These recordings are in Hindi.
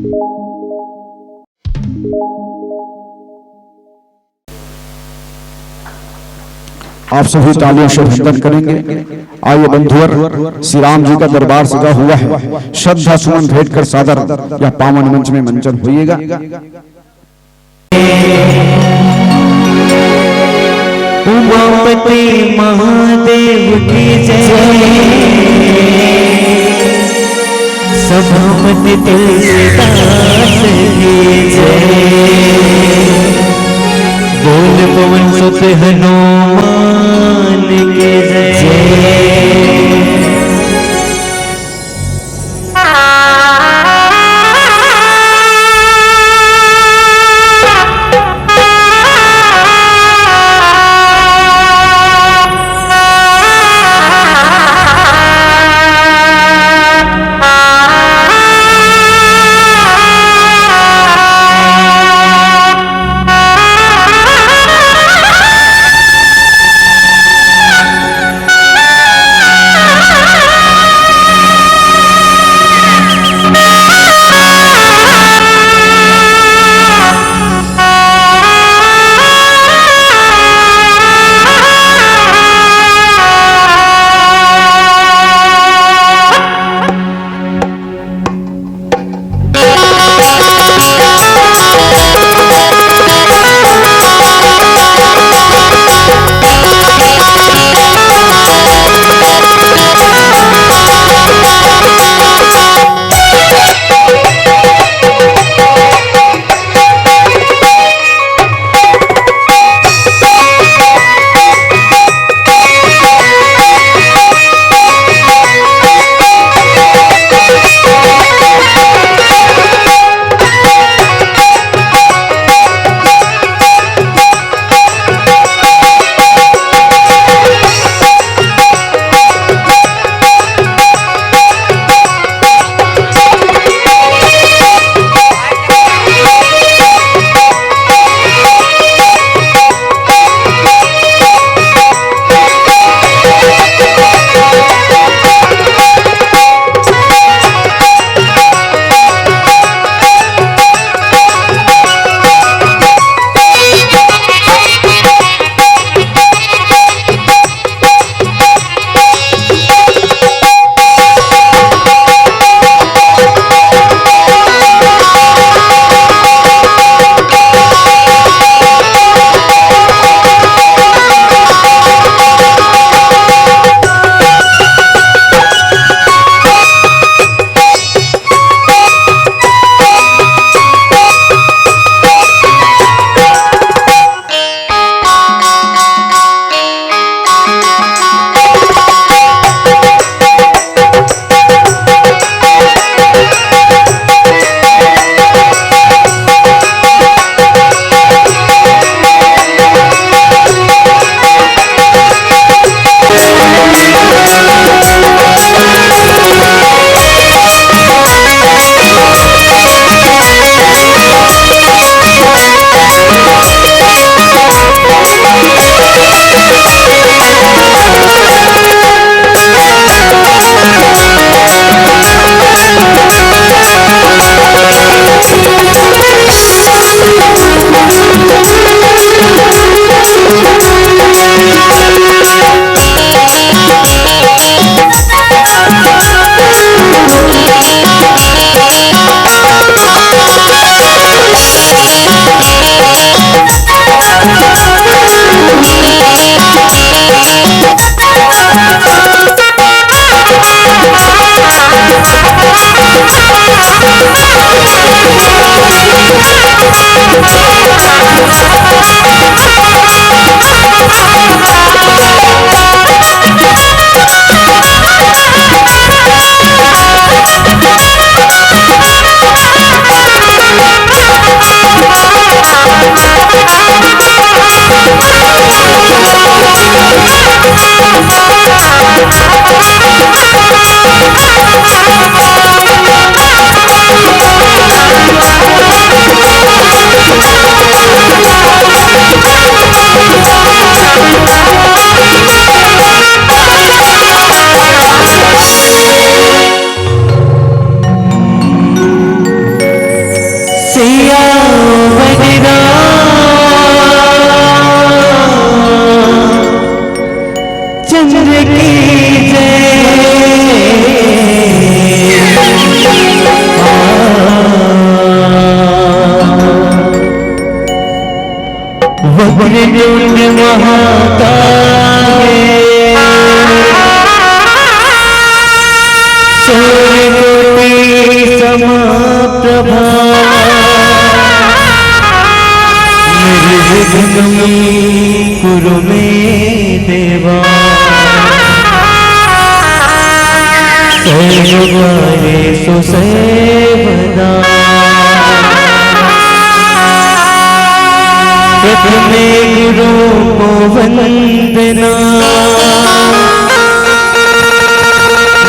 आप सभी तालियों से अभिनंदन करेंगे। आइए बंधुवर, श्री राम जी का दरबार सजा हुआ है, श्रद्धा सुमन भेंट कर सादर या पावन मंच में मंचन होइएगा। उमापति महादेव की जय, सभापति तुलसीदास की जय, बोल पवन सुत हनुमान की जय। प्रभाव निर्विघ्नं कुरु मे देवा सर्वकार्येषु सर्वदा प्रथमे गुरु को वंदना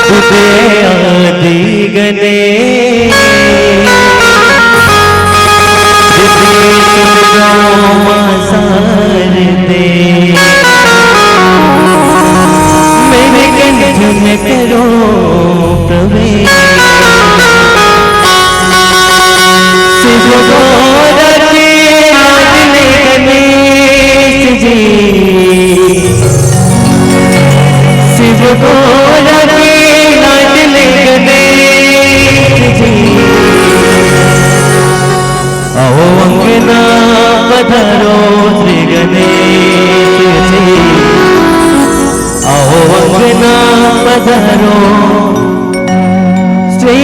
तुझे आदि गणेश सार दे मेरे कंठ में करो प्रवेश शिव गौर के लाडले गणेश जी शिव गौर के लाडले गणेश जी आओ अंगना पधारो श्री गणेश जी आओ अंगना पधारो श्री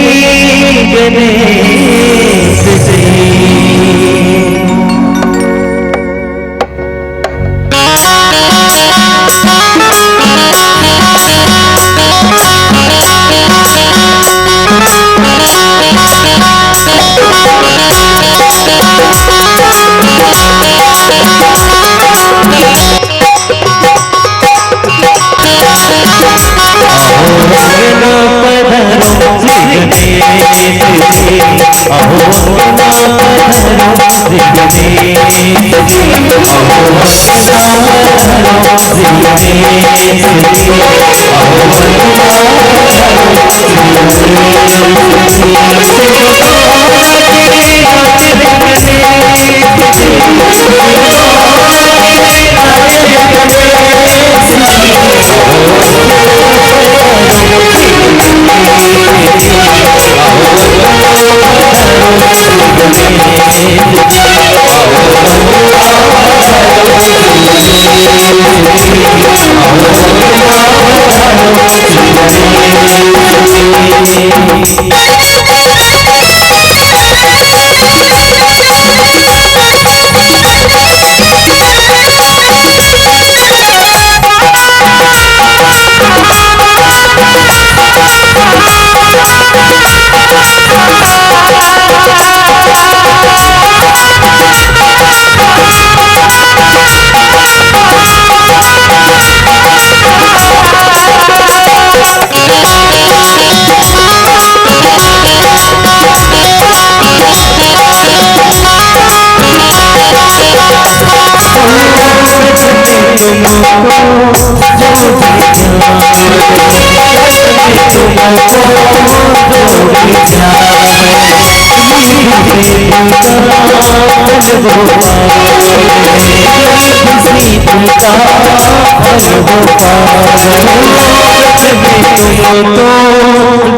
गणेश जी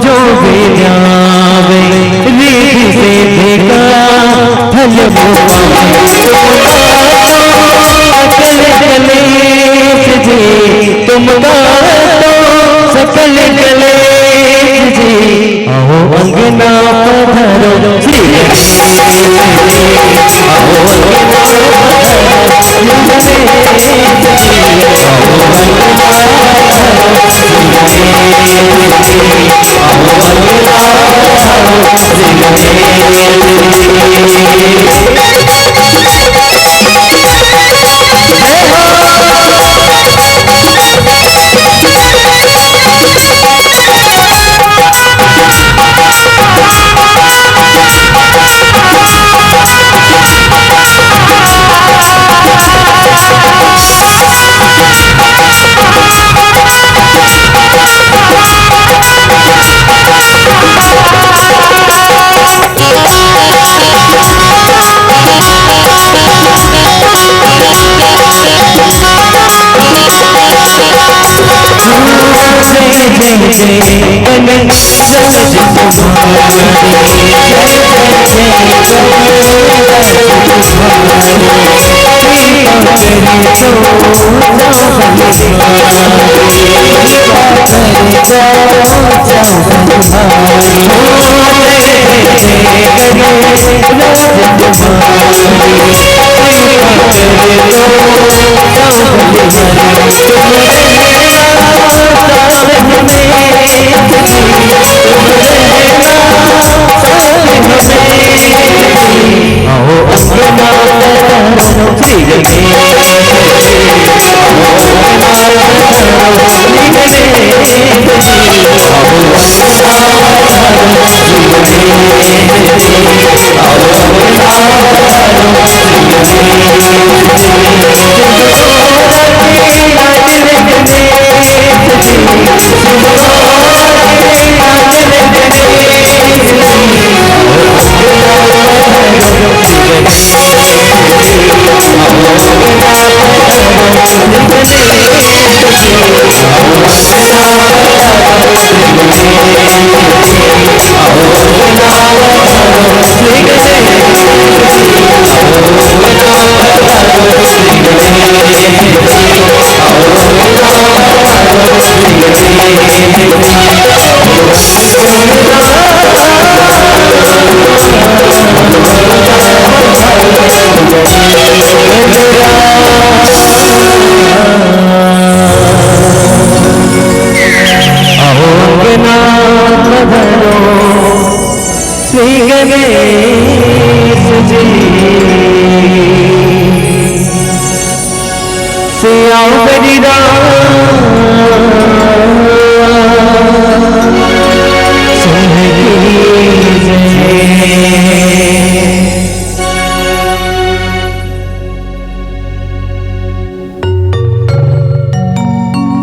जो विद्यावे रिधि से देखा फल सकल गणेश जी तुम तो सकल गणेश जी आओ अंगना पधारो श्री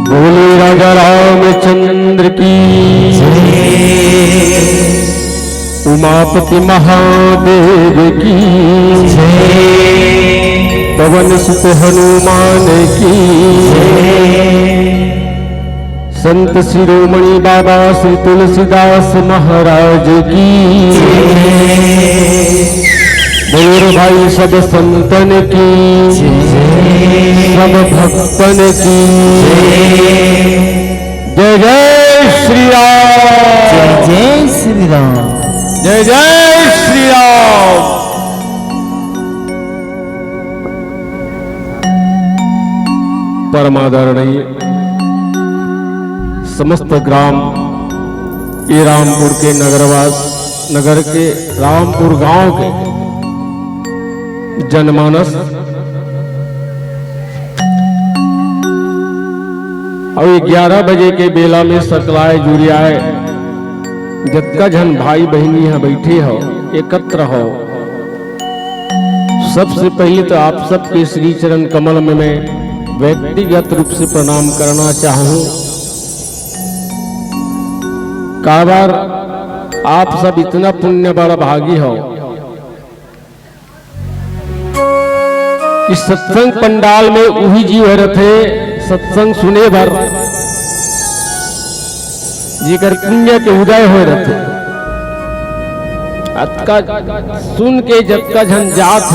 बोले राजा रामचंद्र की उमापति महादेव की पवन सुत हनुमान की संत शिरोमणि बाबा श्री तुलसीदास महाराज की बोलो भाई सब संतन की सब भक्तन की जय जय श्री राम, जय श्री राम, जय जय श्री राम। परमादरणीय समस्त ग्राम ये रामपुर के नगर के रामपुर गांव के जनमानस और 11 बजे के बेला में सकलाए जुड़ियाए जत्का जन भाई बहनी यहाँ बैठे हो एकत्र हो। सबसे पहले तो आप सबके श्री चरण कमल में मैं व्यक्तिगत रूप से प्रणाम करना चाहूं। काबार आप सब इतना पुण्य बड़ा भागी हो। इस सत्संग पंडाल में वही जीव थे सत्संग सुने भर जीकर पुण्य के उदय हो रहे अतका सुन के जतका झन जात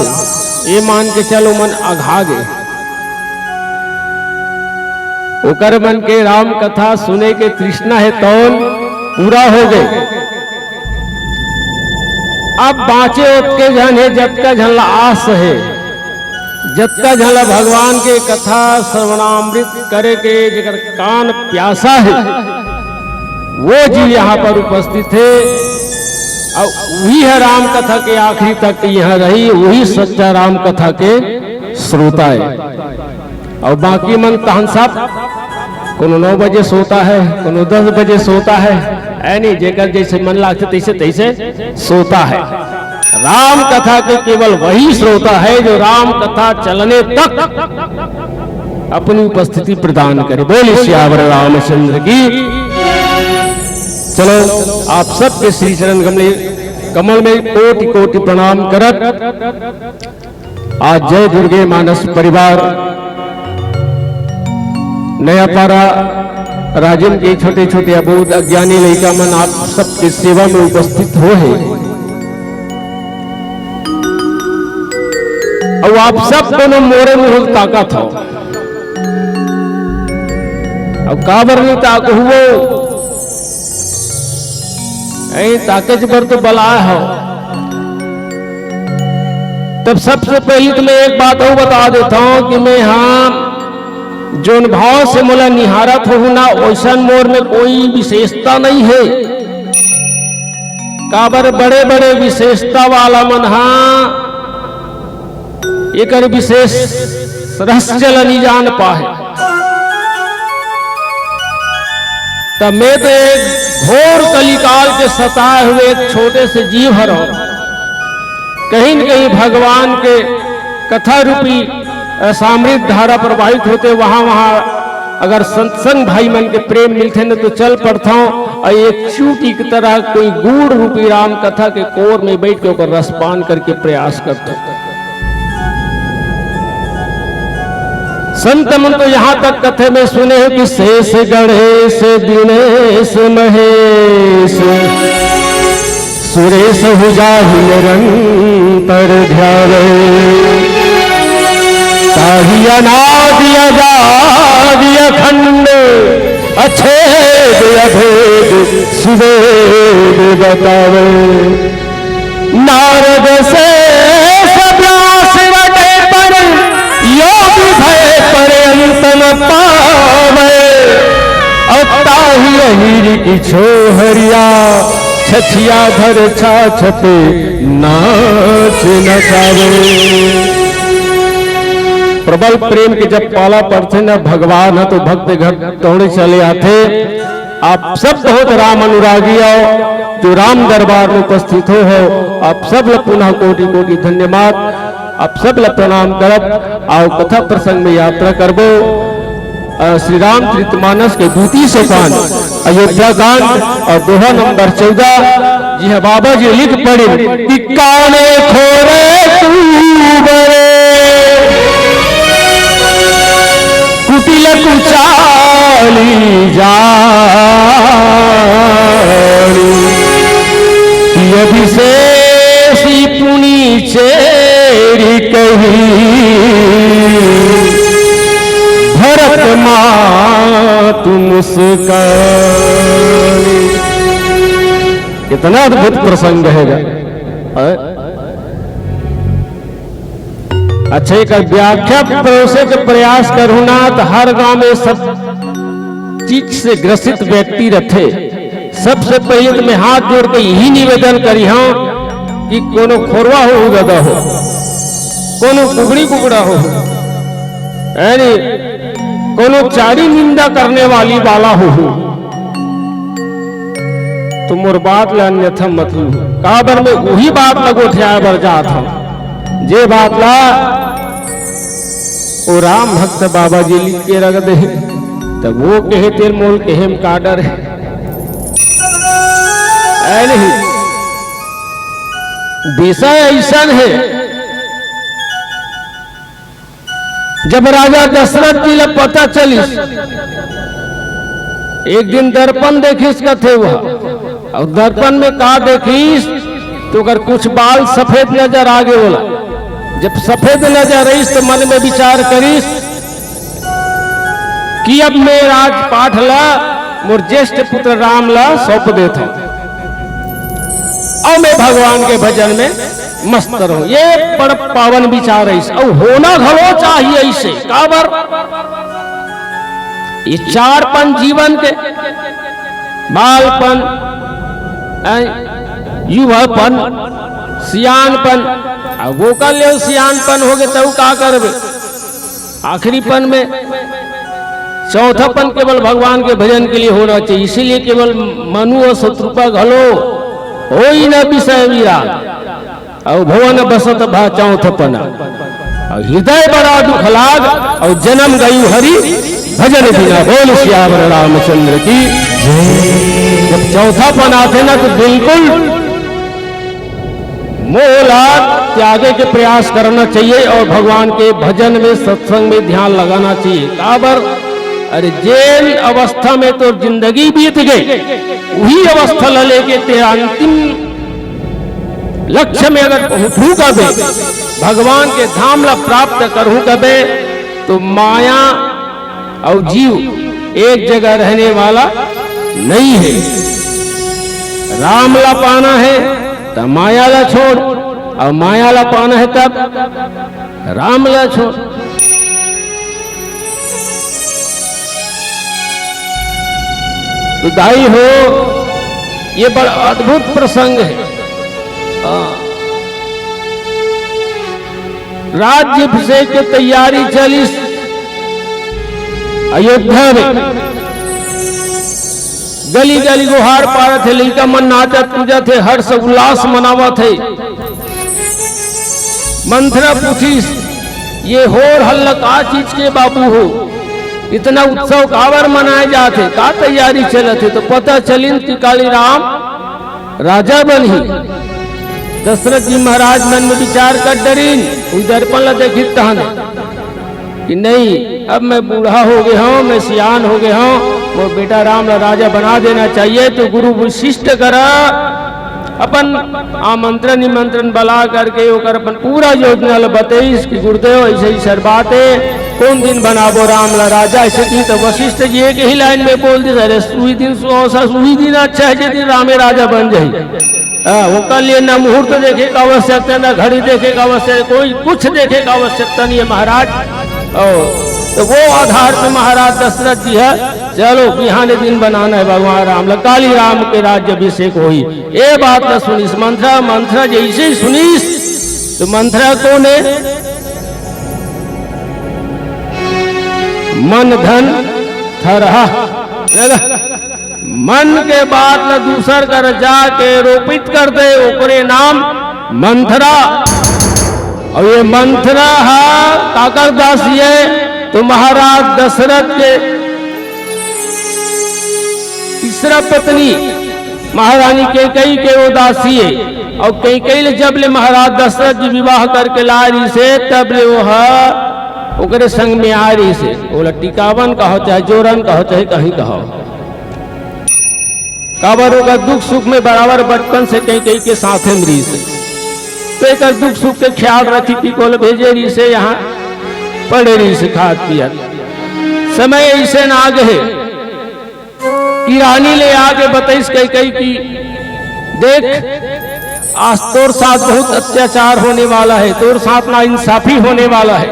ये मान के चलो मन अघागे ओकर मन के राम कथा सुने के तृष्णा है तौन पूरा हो गए। अब बाँचे उतके झन है जतका झन आस है जतका झन भगवान के कथा श्रवणामृत करे के जगर कान प्यासा है वो जीव यहाँ पर उपस्थित है और वही है राम कथा के आखिरी तक यहाँ रही, वही सच्चा राम कथा के श्रोता है। और बाकी मन तहन सब कोनो 9 बजे सोता है, कोनो 10 बजे सोता है, नहीं जेकर जैसे मन लागते तैसे तैसे सोता है। राम कथा के केवल वही श्रोता है जो राम कथा चलने तक अपनी उपस्थिति प्रदान करे। बोले श्यावर रामचंद्र की। चलो आप सबके श्री चरण कमल में कोटि कोटि प्रणाम करत आज जय दुर्गे मानस परिवार नया पारा राजन के छोटे छोटे अबोध अज्ञानी लड़का मन आप सबके सेवा में उपस्थित हो है और आप सब दोनों मोरे में ताकत हो और काबर नहीं ताक हुओ ताकत पर तो बला हो। तब सबसे पहले तो मैं एक बात और बता देता हूं कि मैं हाँ जोन भाव से मोला निहारत हो ना वैसा मोर में कोई विशेषता नहीं है। काबर बड़े बड़े विशेषता वाला मन हाँ एक विशेष रस चल नहीं जान पाए। तब मैं तो एक घोर कलिकाल के सताए हुए एक छोटे से जीव हरो कहीं न कहीं भगवान के कथा रूपी अमृत धारा प्रवाहित होते, वहां वहां अगर सत्संग भाई मन के प्रेम मिलते न तो चल पड़ता हूं और एक चूटी की तरह कोई गूढ़ रूपी राम कथा के कोर में बैठ के ओकर रसपान करके प्रयास करते। संत मन तो यहाँ तक कथे में सुने हो कि शेष गणेश दिनेश महेश सुरेश हुजाहि निरंतर ध्यावे ताहि अनादि अजादि अखंड अछेद अभेद सुवेद बतावे। नारद से व्यास रटे पर योग भय पर अंत न पावे ताहि अहिर की छोहरिया छछिया धर छाछते नाच नचावे। प्रबल प्रेम के जब पाला पड़ते न भगवान है तो भक्त घर दौड़े चले आते। आप सब बहुत राम अनुरागी हो जो राम दरबार में उपस्थित हो आप सब ल पुनः कोटि कोटि धन्यवाद। आप सब ल प्रणाम करब। आओ कथा प्रसंग में यात्रा करबो। श्री राम चरितमानस के द्वितीय सोपान अयोध्या कांड और दोहा नंबर 14 जी है बाबा जी लिख पड़े कि काने खोरे तू बरे कुटिल कुचाली जानी अभिषेषी पुनी चेरी कही भरत मातु मुस्कान। कितना अद्भुत प्रसंग है। अच्छा एक व्याख्या परोसे के प्रयास करूँ ना तो हर गांव में सब चीज से ग्रसित व्यक्ति रखे। सबसे पहले तो मैं हाथ जोड़ के यही निवेदन करी हाँ कि कोनो खोरवा हो गदा हो कोनो कुगड़ी कुकड़ा हो यानी कोनो चारी निंदा करने वाली वाला हो तो मोर बात ला अन्यथा मतलब काबर में वही बात लगो ठिया बर जात हम जे बात ला ओ राम भक्त बाबा जी लिख के रख दे तब वो कहे तेर मोल कहे में का डर है। नहीं विषय ऐसा है जब राजा दशरथ जी ला पता चली एक दिन दर्पण देखिस का थे वह और दर्पण में का देखिस तो अगर कुछ बाल सफेद नजर आगे बोला जब सफेद नजर रही तो मन में विचार करीस कि अब मैं राजपाठ ला मोर ज्येष्ठ पुत्र राम ला सौंप देता और मैं भगवान के भजन में मस्त रहूं। ये बड़ पावन विचार है और होना घलो चाहिए ऐसे काबर ये चारपन जीवन के बालपन युवापन सियानपन वो का ले सियानपन हो गए तब का करबे आखिरीपन में चौथापन केवल भगवान के भजन के लिए होना चाहिए। इसीलिए केवल मनु और शत्रुपा घलो हो ही न विषय वीरा और भवन बसत भा चौथपना और हृदय बड़ा दुख लाग और जन्म गयु हरि भजन बिना बोल श्यावर रामचंद्र की। जब चौथापन आते ना तो बिल्कुल मोला त्यागे के प्रयास करना चाहिए और भगवान के भजन में सत्संग में ध्यान लगाना चाहिए। काबर अरे जेल अवस्था में तो जिंदगी बीत गई वही अवस्था ला लेके ते अंतिम लक्ष्य में अगर पहुंचू कबे भगवान के धाम ला प्राप्त करूं कबे तो माया और जीव एक जगह रहने वाला नहीं है। राम ला पाना है तो माया ला छोड़ और माया ला पाना है तब राम ला छोड़। तो दाई हो ये बड़ा अद्भुत प्रसंग है। राज्याभिषेक की तैयारी चली अयोध्या में गली गली गुहार पार थे लड़का मन नाचत पूजा थे हर्ष उल्लास मनावा थे मंथरा पूछीस ये होर हल्ला का चीज के बाबू हो, इतना उत्सव कावर मनाए जाते, का तैयारी चलते? तो पता चलिन कि काली राम राजा बनी। दशरथ जी महाराज मन में विचार कर डरीन, दर्पण ला देखी तहन कि नहीं अब मैं बूढ़ा हो गया हूँ, मैं सियान हो गया हूँ, वो बेटा राम ला राजा बना देना चाहिए। तो गुरु विशिष्ट करा अपन आमंत्रण निमंत्रण बला करके ओकर अपन पूरा योजना ला बताइस कि गुरुदेव ऐसे ही सर बात है, कौन दिन बनाबो राम ला राजा। ऐसे की तो वशिष्ठ जी एक ही लाइन में बोल दी, अरे सुई दिन अच्छा है जिस दिन रामे राजा बन जाए। वो कर लिए ना मुहूर्त देखे का आवश्यकता, ना घड़ी देखे का आवश्यकता, कोई कुछ देखे का आवश्यकता नहीं है महाराज। तो वो आधार पे महाराज दशरथ जी है, चलो बिहाने दिन बनाना है भगवान राम ला, काली राम के राज्य अभिषेक होई। ये बात न सुनीस मंथरा, मंथरा जैसे ही सुनीस तो मंथरा कौन है? मन धन थरहा, मन के बात ला दूसर कर जाके रोपित कर दे, ओकरे नाम मंथरा। और ये मंथरा है काकर दासी है, तो महाराज दशरथ के तीसरा पत्नी महारानी कैकेयी के वो दासी है। और कैकेयी जब ले महाराज दशरथ जी विवाह करके ला रही से, तब ले वो ओकरे संग में आ रही से, बोला टिकावन कहो चाहे जोरन कहो चाहे कहीं कहो, काबर होगा दुख सुख में बराबर बचपन से कैकेयी के साथ में रही से। तो एक दुख सुख के ख्याल रखी थी, को भेजे रही से यहाँ पढ़े रही से खाद पिया। समय ऐसे ना आगे है कि रानी ले आगे बताइस कैकेयी की देख आज तोर साथ बहुत अत्याचार होने वाला है, तोर साथ ना इंसाफी होने वाला है।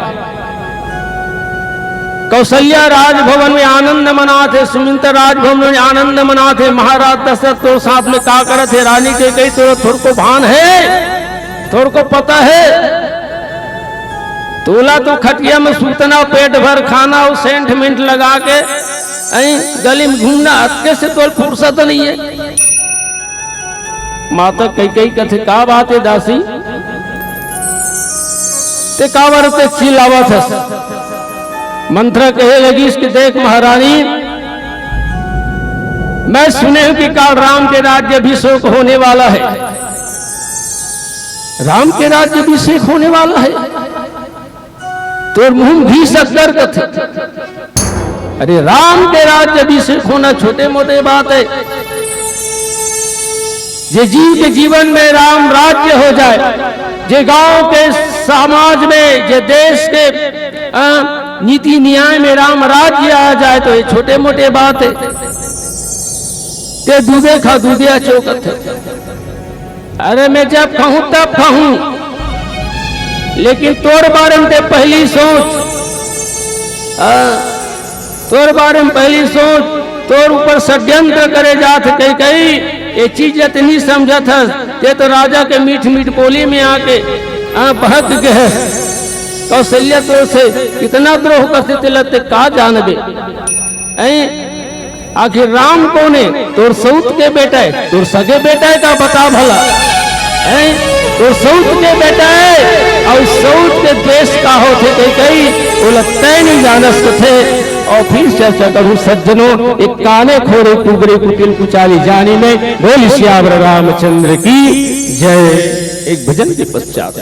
कौशल्या राजभवन में आनंद मनाते, सुमित्रा राजभवन में आनंद मनाते, महाराज दशरथ तोर साथ में का करत है? रानी कैकेयी थोड़ को भान है, थोड़ को पता है, तोला तो खटिया में सूतना, पेट भर खाना और सेंट मिंट लगा के गली में घूमना, अटके से तो फुर्सत नहीं है। माता कैकेयी कथे का बात है दासी, ते कावर ते चिल्लावत है। मंथरा कहे लगी इसकी देख महारानी, मैं सुने हूं कि काल राम के राज्य अभिषेक होने वाला है, राम के राज्य अभिषेक होने वाला है, तो मुंह भी सकर कथे। अरे राम के राज्य अभिषेक होना छोटे मोटे बात है, जे जीव के जीवन में राम राज्य हो जाए, जे गांव के समाज में, जे देश के नीति न्याय में राम राज्य आ जाए, तो ये छोटे मोटे बात है। ते दूधे खा दूधिया चौकत है। अरे मैं जब कहूं तब कहूं, लेकिन तोर बारे में पहली सोच, तोर बारे में पहली सोच, तोर ऊपर षड्यंत्र करे जात कैकेयी, ये चीज नहीं समझत है। ते तो राजा के मीठ मीठ बोली में आके बहक गए। कौशल्या तो से कितना द्रोह करते तिलते का जानबे। आखिर राम कौन है? तोर सऊत के बेटा है, तोर सगे बेटा है का बता भला, तोर सऊत के बेटा है, और सऊत के देश का होते कैकेयी बोला तय नहीं जानस थे। और फिर चर्चा करूं सज्जनों, एक काने खोरे कुबरे कुटिल कुचाली जानी में, बोल श्यावर रामचंद्र की जय। एक भजन के पश्चात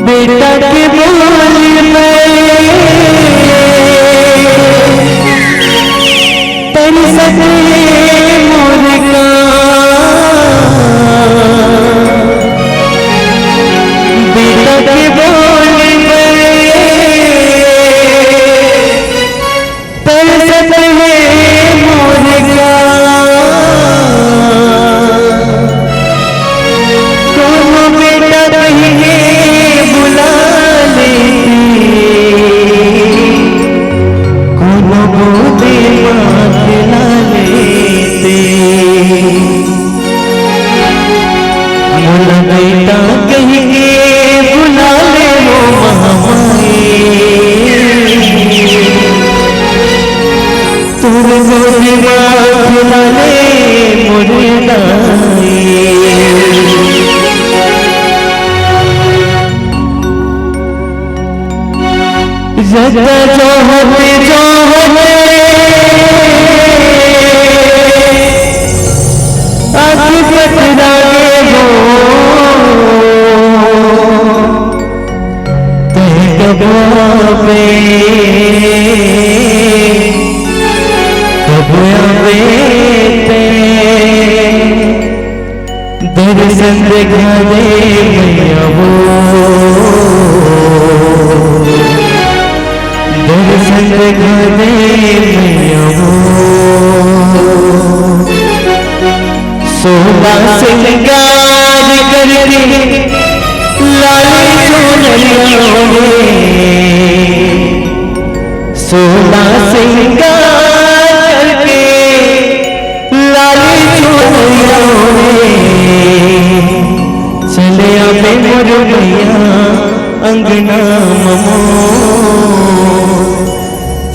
बेटा के बोल में तेरी सके मोर का, बेटा के बोल में तेरी सके मोर का, कोनो बेटा कहीं बुला लेती, कोनो गोदे माँ खिला लेती। जो होते आखिरत रागे हो कब आवे दर्शन दिखा दे मैया वो दर्शन दिखा दे मैया वो सोना सिंगार करके लाली चुनरिया सोना सिंगार करके लाली चुनरिया चले आवे मोर भैया अंगना ममो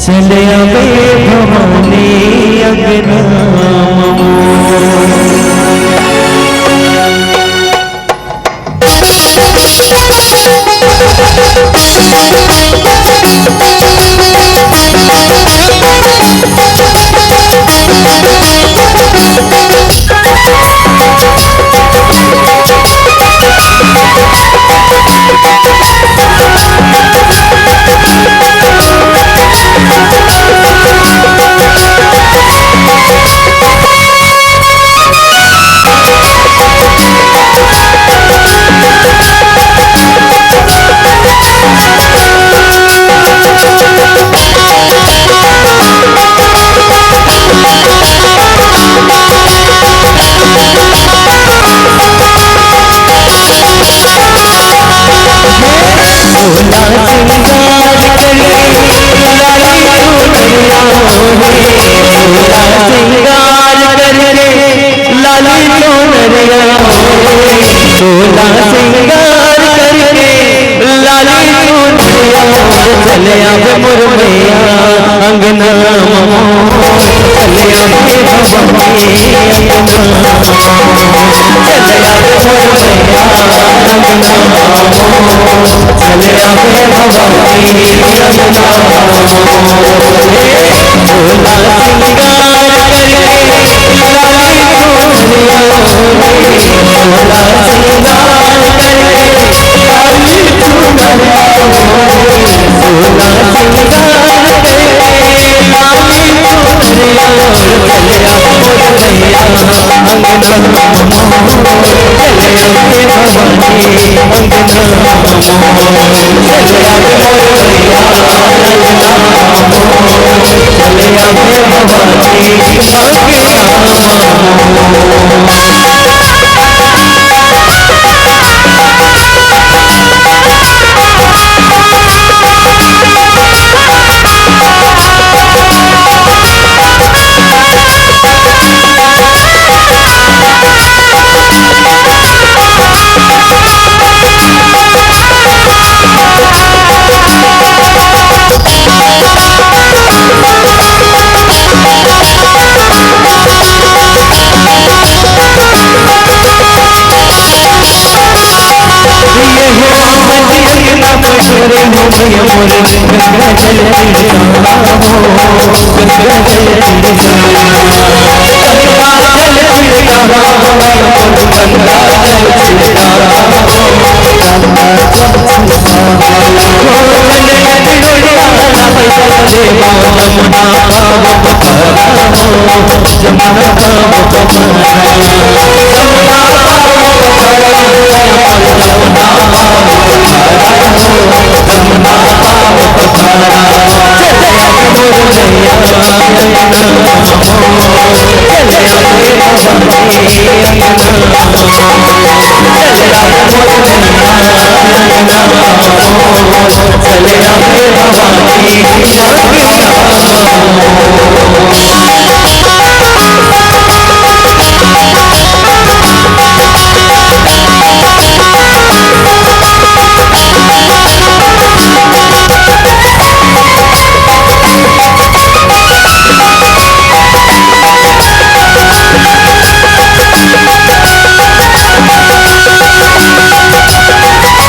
चले आवे भवानी अंगना ममो चले आवे मोर भैया अंगना ममो चले आवे भवानी अंगना चले आवे मोर भैया अंगना ममो चले आवे भवानी अंगना भोला सिंगार करके लाली चुनरिया भोला सिंगार करके लाली चुनरिया सोना सिंगार करके लाली चुनरिया चले आवे मोर भैया अंगना ममो चले आवे भवानी अंगना ममो चले आवे मोर भैया अंगना ममो चले आवे भवानी अंगना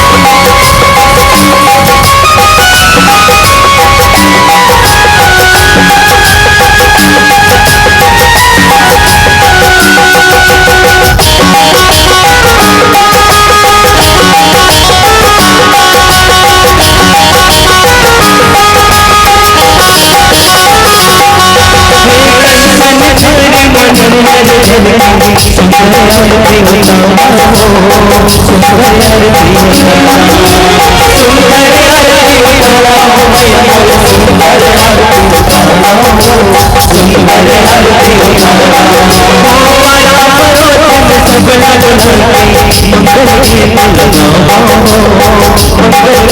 ममो आरती उतारो सुंदर आरती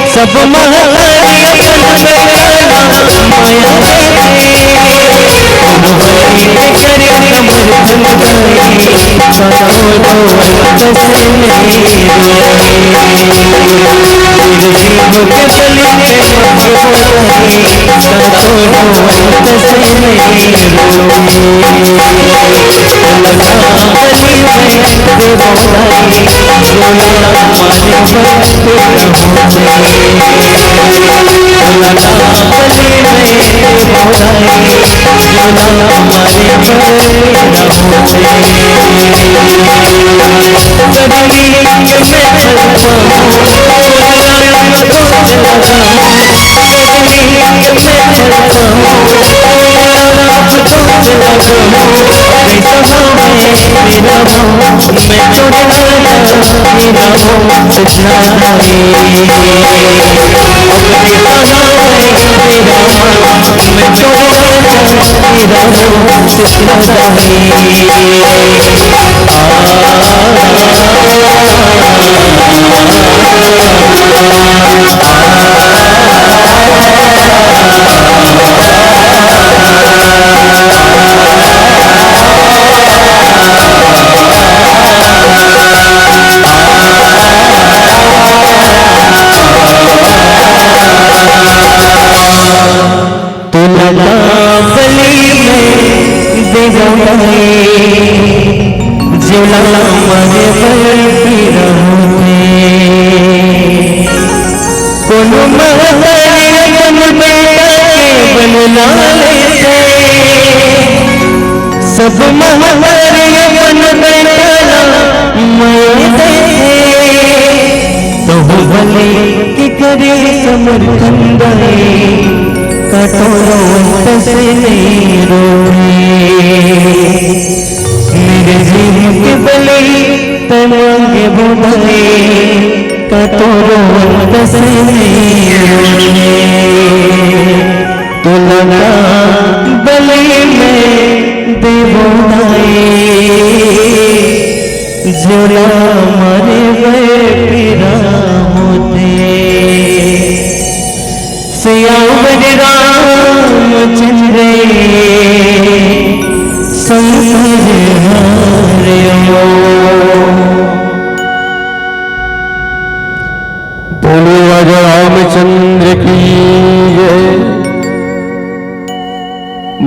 सब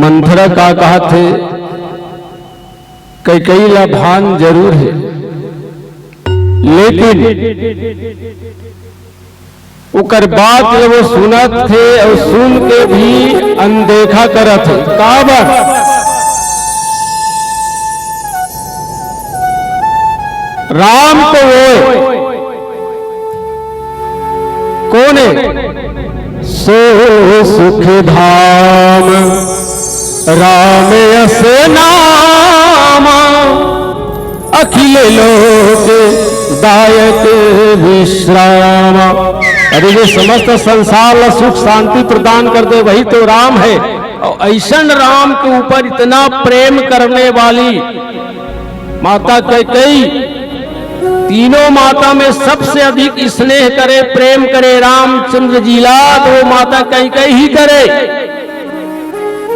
मंथरा का कहा थे कई लाभान जरूर है, लेकिन उकर बात जब वो सुनत थे और सुन के भी अनदेखा करत थे। काबर राम तो वो कौन है? सो सुख धाम राम यस नाम, अखिल लोक दायक विश्राम। अरे जो समस्त संसार ला सुख शांति प्रदान कर दे वही तो राम है। और ऐसन राम के ऊपर इतना प्रेम करने वाली माता कैकेयी, तीनों माता में सबसे अधिक स्नेह करे, प्रेम करे रामचंद्र जी ला, तो वो माता कैकेयी ही करे,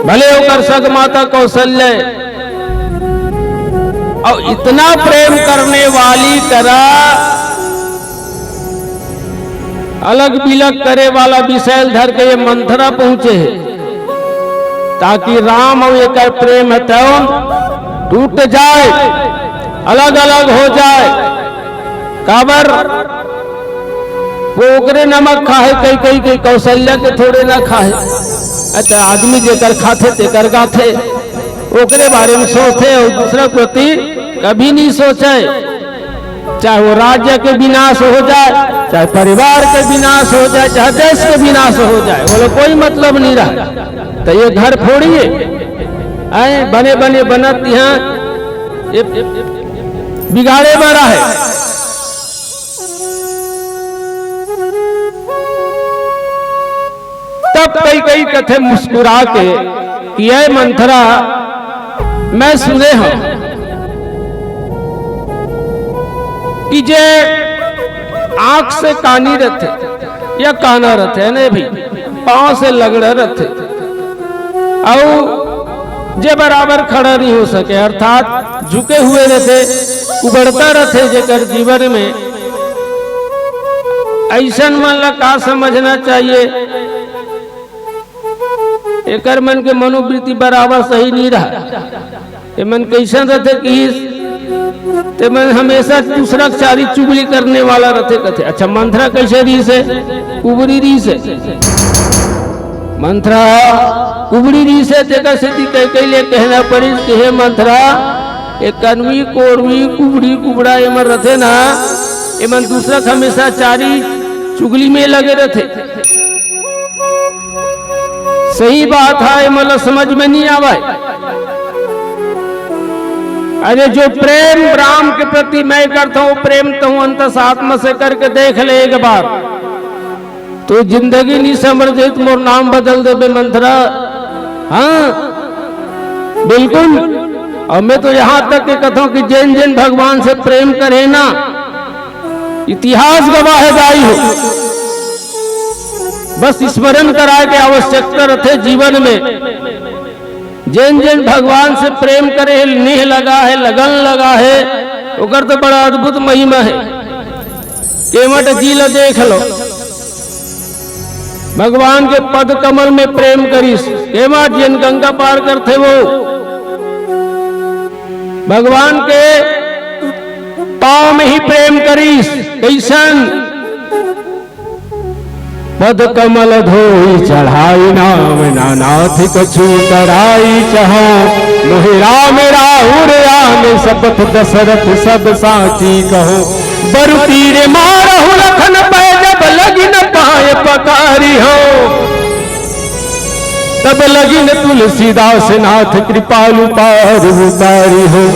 भले होकर सग माता कौशल्य। और इतना प्रेम करने वाली करा अलग बिलग करे वाला विषय धर के ये मंथरा पहुंचे है, ताकि राम और एक प्रेम है तो टूट जाए, अलग अलग हो जाए। काबर वो ओकरे नमक खाए, कई कई कौशल्या के थोड़े ना खाए। अच्छा आदमी जेकर खाते तेकर गाथे, ओकरे बारे में सोचे और दूसरा प्रति कभी नहीं सोचे। चाहे वो राज्य के विनाश हो जाए, चाहे परिवार के विनाश हो जाए, चाहे देश के विनाश हो जाए, बोले कोई मतलब नहीं रहा। तो ये घर फोड़िए आए बने बने बनत यहाँ बिगाड़े बड़ा है। तब कई कथे मुस्कुरा के कि ये मंथरा मैं सुने हूं कि जे आंख से कानी रहते या काना रहते है ना भी, पांव से लगड़ा रहते और जे बराबर खड़ा नहीं हो सके, अर्थात झुके हुए रहते, उबड़ता रहते जेकर जीवन में। ऐसन मन ला का समझना चाहिए, एकर मन के मनोवृत्ति बराबर सही नहीं रहा। ये मन कैसन रहते कि ते मन हमेशा दूसरा चारी चुगली करने वाला रहते कथे। अच्छा मंथरा कैसे री से कुबरी री से, मंथरा कुबरी री से तेका स्थिति कई ले कहना पड़ी कि हे मंथरा एक कनवी कोड़वी कुबड़ी कुबड़ा ये मन रहते ना, ये मन दूसरा हमेशा चारी चुगली में लगे रहते। सही बात है, मतलब समझ में नहीं आवा। अरे जो प्रेम राम के प्रति मैं करता हूँ, प्रेम तो हूँ अंतस आत्मा से करके देख ले एक बार, तो जिंदगी नहीं समझ मोर नाम बदल दे बे मंथरा। हाँ बिल्कुल। और मैं तो यहाँ तक के कहता हूँ कि जैन जैन भगवान से प्रेम करे ना, इतिहास गवाह गाई हो, बस स्मरण कराए के आवश्यकता रहते जीवन में। जैन जैन भगवान से प्रेम करे, नेह लगा है, लगन लगा है, ओकर तो बड़ा अद्भुत महिमा है। केवट जी ला देख लो, भगवान के पद कमल में प्रेम करीस। केवट जिन गंगा पार करते वो भगवान के पांव में ही प्रेम करीस। कैसन पद कमल धोई चढ़ाई नाम नानाथ कछु कराई चहो, मोहि राम राहुल राम शपथ दशरथ सब साची कहो। बरु तीर मारहु लखन पै जब लगिन पाए पकारी हो, तब लगिन तुलसीदास नाथ कृपालु पार उतारी हो।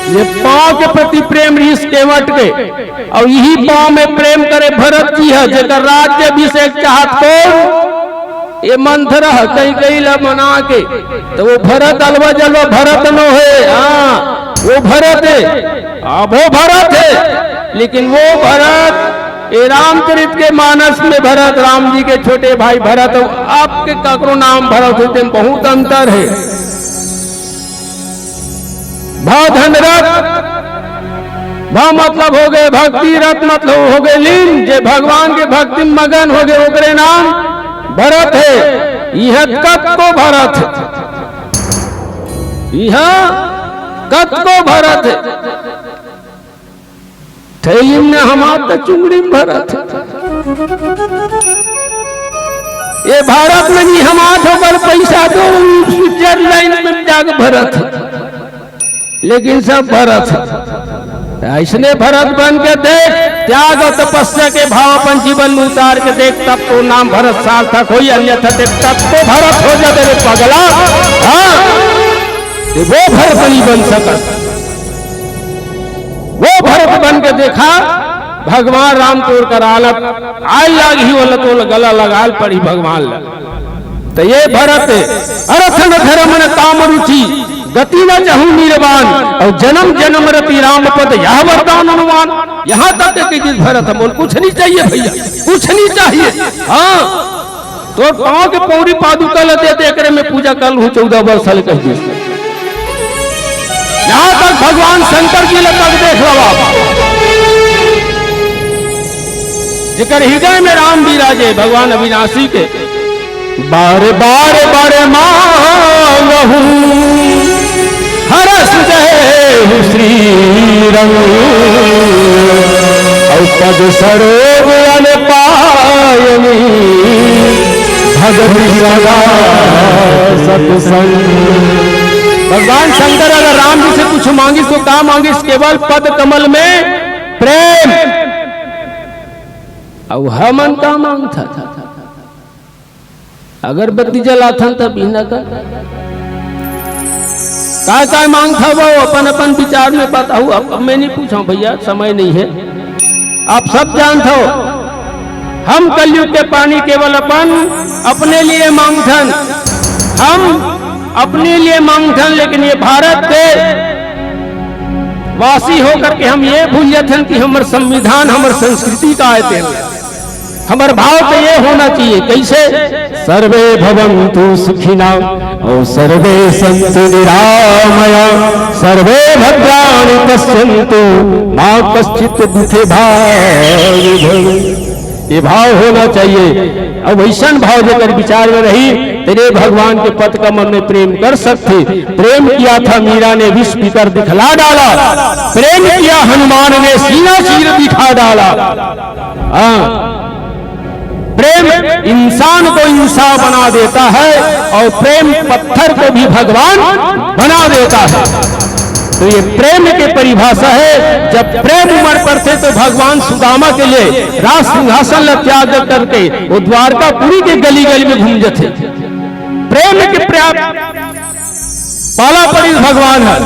ये पांव के प्रति प्रेम ऋष केवट के, और यही पांव में प्रेम करे भरत जी है, जगह राज्य अभिषेक चाहत को ये मंथरा कई कई ला मना के, तो वो भरत अलवा जलवा भरत नो है। हाँ वो भरत है, अब वो भरत है, लेकिन वो भरत ये रामचरित के मानस में भरत, राम जी के छोटे भाई भरत, आपके ककरो नाम भरत होते बहुत अंतर है। भा धन रथ, भा मतलब हो गए भक्ति, रथ मतलब हो गए लीन, जे भगवान के भक्ति मगन हो गए ओकरे नाम भरत है। यह कत को भरत है, यह कत को भरत है, थैली में हमार चुंगड़ी में भरत है। ये भारत में नहीं हमार होकर पैसा दो स्विट्जरलैंड में जाकर भरत है, लेकिन सब भरत है। ऐसने भरत बन के देख, त्याग और तपस्या के भाव अपन जीवन में उतार के देख, तब तो नाम भरत सार्थक हो, अन्यथा देख तब तो भरत हो जाते रे पगला। हाँ, वो भरत नहीं बन सका। वो भरत बन के देखा, भगवान राम तोड़ कर आलत आय लागी वाला तो गला लगाल पड़ी भगवान लग। तो ये भरत अर्थ न धर्म न काम रुचि गति न जहू निर्वाण और जन्म जन्म रति राम पद यह वरदान अनुमान। यहाँ तक कि जिस भरत बोल कुछ नहीं चाहिए भैया, कुछ नहीं चाहिए। हाँ, तो पांव के पौड़ी पादुका लते देकर मैं पूजा कर लूं 14 वर्ष साल कह। यहाँ तक भगवान शंकर जी लगभग देख लो, जिकर हृदय में राम विराजे भगवान अविनाशी के। बारे बारे बारे मांगहु हरस देहु श्री रंग और पद सरोग अन पायनी भगवती सदा सत्संग। भगवान शंकर अगर राम जी से कुछ मांगिस तो क्या मांगिस? केवल पद कमल में प्रेम। अब हमन का मांगता था अगरबत्ती जलाथन तब बिना का काय मांगता वो अपन अपन विचार में पता हूँ। अब मैं नहीं पूछा भैया, समय नहीं है, आप सब जानते हो। हम कलयुग के पानी केवल अपन अपने लिए मांगथन, हम अपने लिए मांगथन। लेकिन ये भारत के वासी होकर के हम ये भूल जाते कि हमारे संविधान हमारे संस्कृति का आयते हैं। हमारे भाव तो ये होना चाहिए कैसे? सर्वे भवन्तु सुखिना और सर्वे सन्तु निरामया सर्वे भद्राणि पश्यन्तु मा कश्चित् दुखे भागी भवेत्। ये भाव होना चाहिए। अब वैसन भाव जेकर विचार में रही तेरे भगवान के पद कमल में प्रेम कर सकते। प्रेम किया था मीरा ने विष पीकर दिखला डाला, प्रेम किया हनुमान ने सीना चीर दिखा डाला। हाँ, प्रेम इंसान को इंसान बना देता है और प्रेम पत्थर को भी भगवान बना देता है। तो ये प्रेम की परिभाषा है। जब प्रेम उमड़ पड़ते तो भगवान सुदामा के लिए राज सिंहासन त्याग करके वो द्वारकापुरी के गली गली में घूम जाते। प्रेम के पाला पड़ी भगवान है।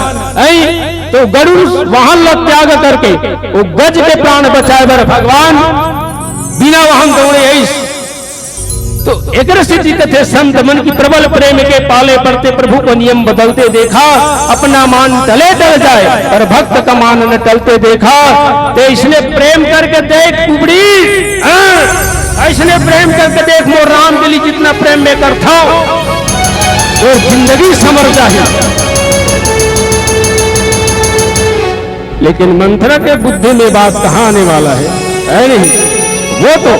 तो गरुड़ वाहन त्याग करके वो गज के प्राण बचाए बर भगवान बिना वाहन दौड़े। तो एक सिद्धि कथे संत मन की प्रबल प्रेम के पाले पड़ते प्रभु को नियम बदलते देखा। अपना मान टले टल जाए और भक्त का मान न टलते देखा। तो इसलिए प्रेम करके देख कुबड़ी, इसलिए प्रेम करके देख मोर राम के लिए जितना प्रेम में करता और जिंदगी समर जाए। लेकिन मंथरा के बुद्धि में बात कहाँ आने वाला है नहीं? वो तो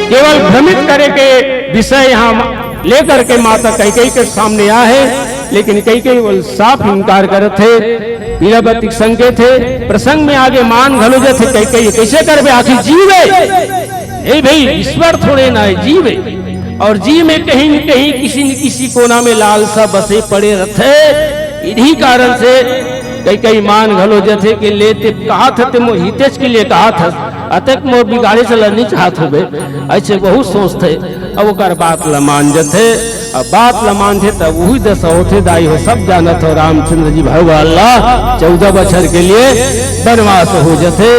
केवल भ्रमित करे के विषय यहाँ लेकर के माता कैकेयी के सामने आए। लेकिन कैकेयी वो साफ इनकार करे थे, वीरवती संगे थे। प्रसंग में आगे मान घलोजे थे कैकेयी कैसे करबे, आखिर जीवे। ए भाई, ईश्वर थोड़े ना है, जीवे। और जी में कहीं न कहीं किसी न किसी कोना में लालसा बसे पड़े रहते। इन्हीं कारण से कई मान घलो जथे कि लेते कहा थे मो हितेश के लिए कहा था अतक मोर बिगाड़े से लड़नी चाहत हो ऐसे बहुत सोचते। अब ओकर बात ल मान जथे, अब बात ल मान थे तब वही दशा होते दाई हो सब जानत हो। रामचंद्र जी भगवान 14 बछर के लिए वनवास हो जथे।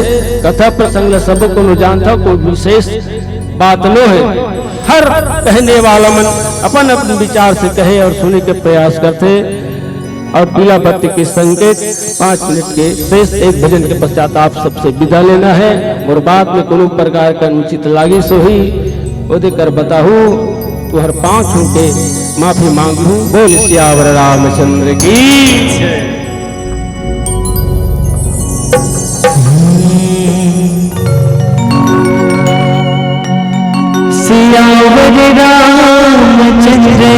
कथा प्रसंग सब को जानता, कोई विशेष बात नो है। हर कहने वाला मन अपन अपन विचार से कहे और सुने के प्रयास करते। और पीला बत्ती के संकेत 5 मिनट के शेष एक भजन के पश्चात आप सबसे विदा लेना है। और बाद में कोनो प्रकार का अनुचित लागी सो ही वो देकर बताहू तो हर 5 के माफी मांगू। बोल सियावर रामचंद्र की सियावर रामचंद्र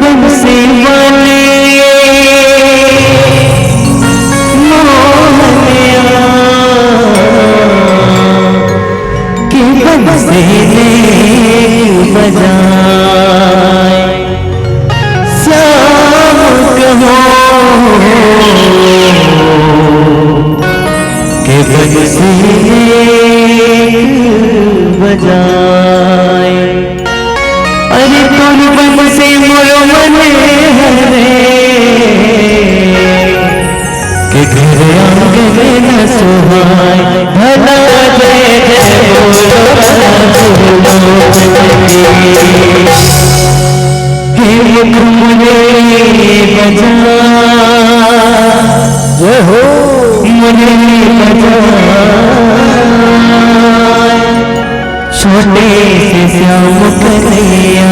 बंसी वाले मोहनिया के बंसी बंसी बजाए। अरे तोर बंसी मोर मन हरे के घर आंगन न सुहाए। भला जय जय बोलो हे मुरली बजा जय हो मुरली बजा। छोटे से श्याम कन्हैया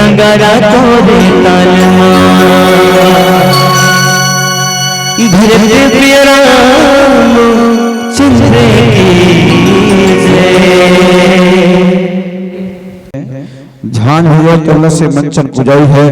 नगारा तोरे तालमा धीरे प्रिय राम चंद्र ध्यान हुआ करने से मंचन पुजाई है।